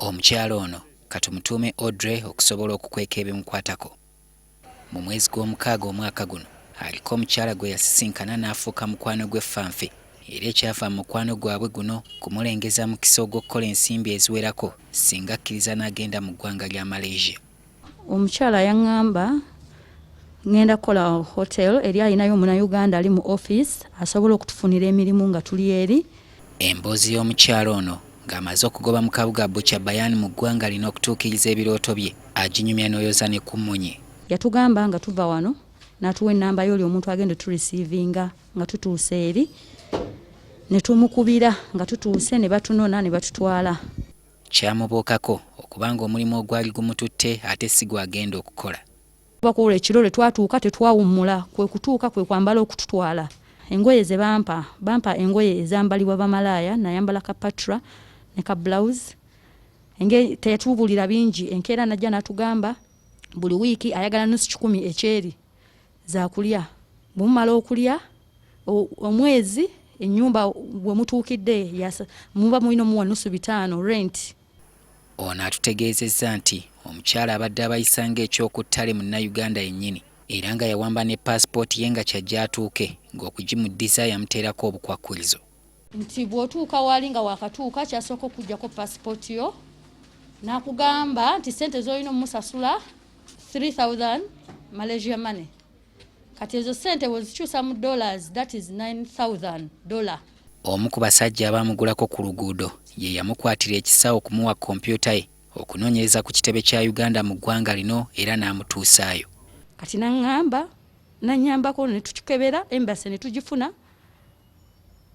Omukyala ono katumutuume Audrey okusobola okukweka ebimukwatako. Mu mwezi gw'omukaaga omwaka guno aliko omukyala gwe yasisinkana n'afuuka mukwano gwe Fanfe era ekyava mu mukwano gwabwe guno kumulengeza mukisa ogw'okukola ensimbi eziwerako singa akkiriza n'agenda mu ggwanga lya Malaysia. Omukyala yaŋŋamba ngenda kukola hotel eri alinayo Munnayuganda ali mu office asobola okutufunira emirimu nga tuli eri. Emboozi y'omukyala ono ng'amaze okugoba mu kabuga Buchabayan mu ggwanga lino okutuukiriza ebirooto bye aginyumya n'oyoza ne ku mmunye. Yatugamba nga tuva wano n'atuwa ennamba y'oli omuntu agenda tureceivinga nga tutuuse eri ne tumukubira nga tutuuse ne batunona ne batutwala. Kyamubuukako okubanga omulimu ogwali gumututte ate si gwagenda okukola. Bakuula ekiro lwe twatuuka tetwawummula, kwe kutuuka kwe kwambala okututwala. Engoye ze bampa engoye ezambalibwa bamalaaya, nayambala ka patra ne ka blouse. Teyatubuulira bingi, enkeera najja n'atugamba buli wiiki ayagala nusu 10 ekyeri za kulya. Bumala okulya omwezi ennyumba we mutuukidde muba mulina muwa nusu 5 rent. Ono atutegeezezza nti omukyala abadde abayisa ng'ekyokuttale mu Nnayuganda yennyini era nga yawamba ne paasipooti ye nga kyajja atuuke ng'okugimuddiza yamuteerako obukwakkulizo. Nti bw'otuuka waali nga wakatuuka kyasooka okuggyako paasipooti yo n'akugamba nti ssente z'olina omusasula 3,000 Malaysia money. Kati ezo ssente bw'ozikyusa mu dollars that is $9,000. Omu ku basajja abaamugulako ku luguudo ye yamukwatira ekisa okumuwa kompyuta ye okunoonyereza ku kitebe kya Uganda mu ggwanga lino era n'amutuusaayo. Kati nannyambako ne tukikebera embassy ne tugifuna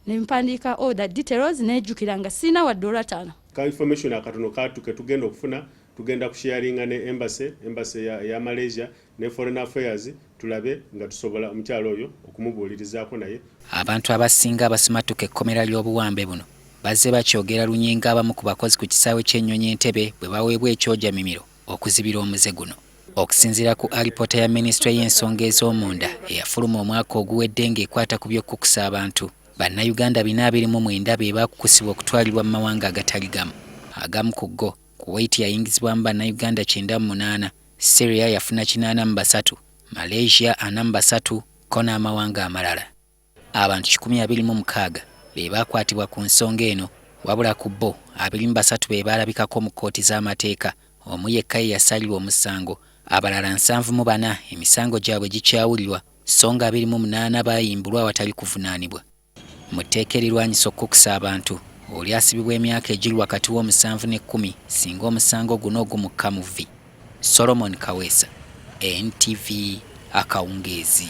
ne mpandiika order details nejjukira nga sina wadde $5. Ka information akatono katuke tugenda okufuna tugenda kusharinga ne embassy ya Malaysia ne Foreign Affairs tulabe nga tusobola omukyalo oyo okumubuulirizaako naye. Abantu abasinga abasimatuka ekkomera ly'obuwambe buno bazze bakyogera lunyinga abamu ku bakozi ku kisaawe ky'ennyonyi Entebbe bwe baweebwa ekyoja mimiro okuzibira omuze guno. Okusinziira ku alipoota ya Minisitule y'ensonga ez'omunda eyafuluma omwaka oguwedde ng'ekwata ku by'okkukusa abantu, Bannayuganda 429 be baakukusibwa okutwalibwa mu mawanga agatali gamu. Agamu ku go Kuwait yayingizibwamu Bannayuganda 98, Syria yafuna 83, Malaysia 43 ko n'amawanga amalala. Abantu 126 be baakwatibwa ku nsonga eno wabula ku bo 23 be baalabikako mu kkooti z'amateeka, omu yekka ye yasalirwa omusango, abalala 74 emisango gyabwe gikyawulirwa so nga 28 baayimbulwa awatali kuvunaanibwa. Mu tteeka erirwanyisa okukusa abantu oli asibibwa emyaka egiri wakati w'omusanvu ne 10 singa omusango guno ogumukka mu vvi. Solomon Kaweesa, NTV Akawungeezi.